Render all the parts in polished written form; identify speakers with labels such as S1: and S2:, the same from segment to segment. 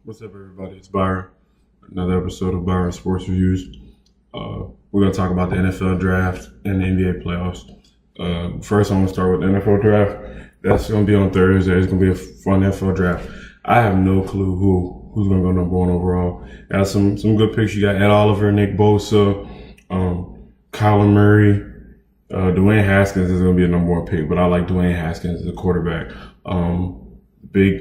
S1: What's up, everybody? It's Byron. Another episode of Byron Sports Reviews. We're going to talk about the NFL draft and the NBA playoffs. First, I'm going to start with the NFL draft. That's going to be on Thursday. It's going to be a fun NFL draft. I have no clue who's going to go number one overall. Got some good picks. You got Ed Oliver, Nick Bosa, Kyler Murray. Dwayne Haskins is going to be a number one pick, but I like Dwayne Haskins as a quarterback. Big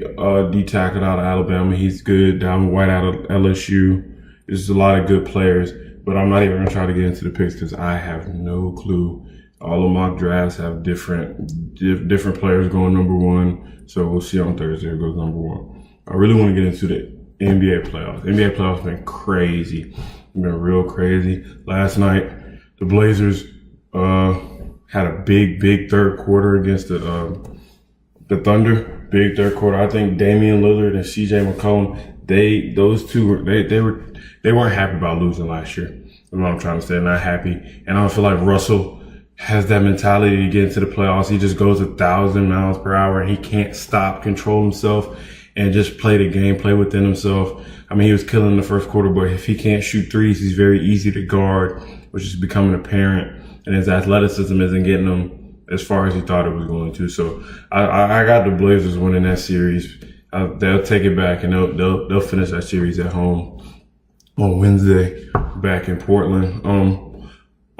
S1: D tackle out of Alabama. He's good. Dalvin White out of LSU. There's a lot of good players, but I'm not even going to try to get into the picks because I have no clue. All of my drafts have different players going number one. So we'll see on Thursday who goes number one. I really want to get into the NBA playoffs. NBA playoffs have been crazy. It's been real crazy. Last night, the Blazers had a big third quarter against the Thunder. Big third quarter. I think Damian Lillard and CJ McCollum, they weren't happy about losing last year. That's what I'm trying to say. They're not happy. And I don't feel like Russell has that mentality to get into the playoffs. He just goes 1,000 miles per hour and he can't stop, control himself, and just play the game, play within himself. I mean, he was killing in the first quarter, but if he can't shoot threes, he's very easy to guard, which is becoming apparent. And his athleticism isn't getting him as far as he thought it was going to. So I got the Blazers winning that series. They'll take it back and they'll finish that series at home on Wednesday back in Portland.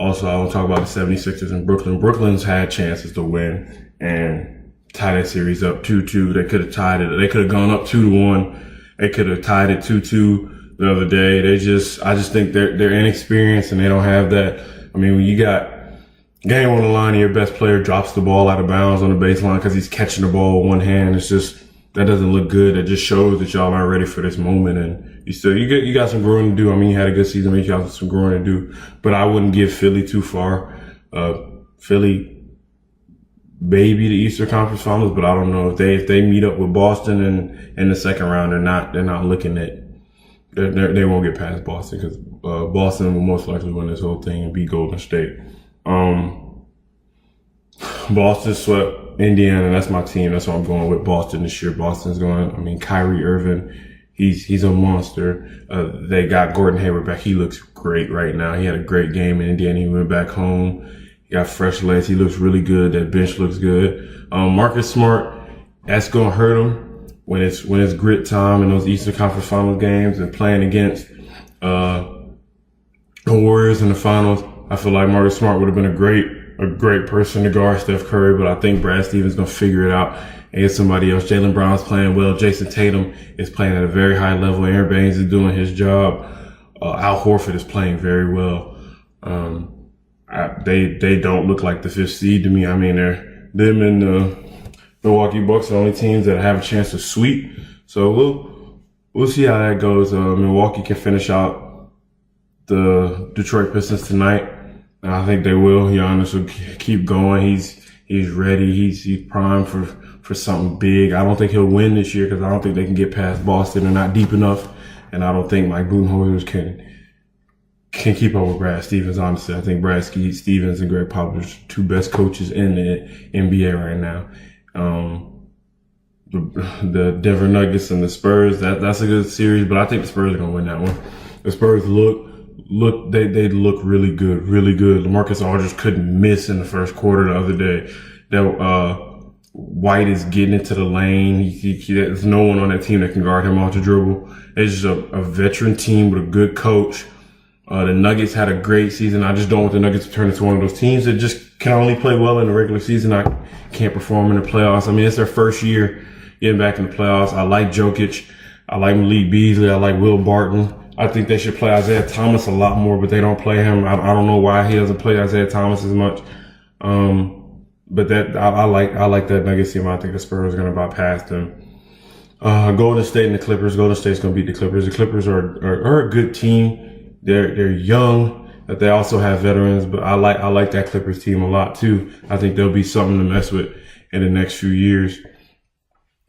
S1: Also, I want to talk about the 76ers in Brooklyn. Brooklyn's had chances to win and tie that series up 2-2. They could have tied it. They could have gone up 2-1. They could have tied it 2-2 the other day. I just think they're inexperienced and they don't have that. I mean, when you got game on the line and your best player drops the ball out of bounds on the baseline because he's catching the ball with one hand, it's just, that doesn't look good. It just shows that y'all aren't ready for this moment. And you got some growing to do. I mean, you had a good season, but you got some growing to do. But I wouldn't give Philly too far. Philly maybe the Eastern Conference Finals, but I don't know if they meet up with Boston in the second round. They're not looking at. They won't get past Boston because Boston will most likely win this whole thing and beat Golden State. Boston swept Indiana. That's my team. That's what I'm going with. Boston this year. Boston's going. I mean, Kyrie Irving, he's a monster. They got Gordon Hayward back. He looks great right now. He had a great game in Indiana. He went back home. He got fresh legs. He looks really good. That bench looks good. Marcus Smart, that's going to hurt him when it's grit time in those Eastern Conference Finals games and playing against the Warriors in the finals. I feel like Marcus Smart would have been a great person to guard Steph Curry, but I think Brad Stevens is going to figure it out and get somebody else. Jaylen Brown's playing well. Jason Tatum is playing at a very high level. Aaron Baines is doing his job. Al Horford is playing very well. They don't look like the fifth seed to me. I mean, them and the Milwaukee Bucks are the only teams that have a chance to sweep. So we'll see how that goes. Milwaukee can finish out the Detroit Pistons tonight. I think they will. Giannis will keep going. He's ready. He's primed for something big. I don't think he'll win this year because I don't think they can get past Boston. They're not deep enough, and I don't think Mike Budenholzer can keep up with Brad Stevens. Honestly, I think Brad Stevens and Greg Popovich are two best coaches in the NBA right now. The Denver Nuggets and the Spurs. That's a good series, but I think the Spurs are gonna win that one. The Spurs they look really good. LaMarcus Aldridge couldn't miss in the first quarter the other day. White is getting into the lane. There's no one on that team that can guard him off the dribble. It's just a veteran team with a good coach. The Nuggets had a great season. I just don't want the Nuggets to turn into one of those teams that just can only play well in the regular season. I can't perform in the playoffs. I mean, it's their first year getting back in the playoffs. I like Jokic. I like Malik Beasley. I like Will Barton. I think they should play Isaiah Thomas a lot more, but they don't play him. I don't know why he doesn't play Isaiah Thomas as much. But I like that Nuggets team. I think the Spurs are going to bypass them. Golden State and the Clippers. Golden State's going to beat the Clippers. The Clippers are a good team. They're young, but they also have veterans. But I like that Clippers team a lot too. I think they'll be something to mess with in the next few years.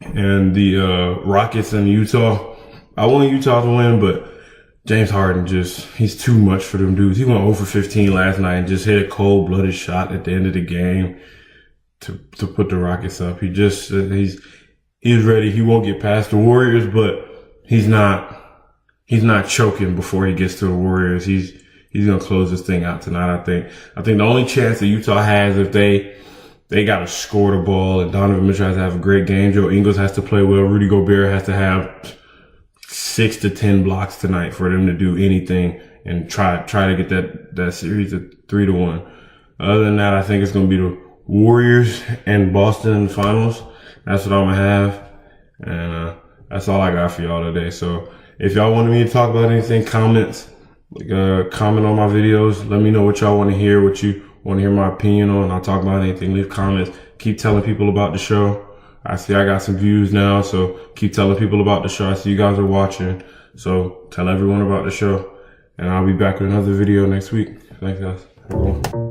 S1: And the Rockets and Utah. I want Utah to win, but James Harden he's too much for them dudes. He went 0 for 15 last night and just hit a cold-blooded shot at the end of the game to put the Rockets up. He's ready. He won't get past the Warriors, but he's not choking before he gets to the Warriors. He's gonna close this thing out tonight. I think the only chance that Utah has, if they got to score the ball and Donovan Mitchell has to have a great game, Joe Ingles has to play well, Rudy Gobert has to have 6 to 10 blocks tonight for them to do anything and try to get that series to 3-1. Other than that, I think it's gonna be the Warriors and Boston in the finals. That's what I'm gonna have, and that's all I got for y'all today. So if y'all wanted me to talk about anything, comment on my videos. Let me know what y'all want to hear, what you want to hear my opinion on. I'll talk about anything. Leave comments. Keep telling people about the show. I see I got some views now, so keep telling people about the show. I see you guys are watching, so tell everyone about the show. And I'll be back with another video next week. Thanks, guys. Everyone.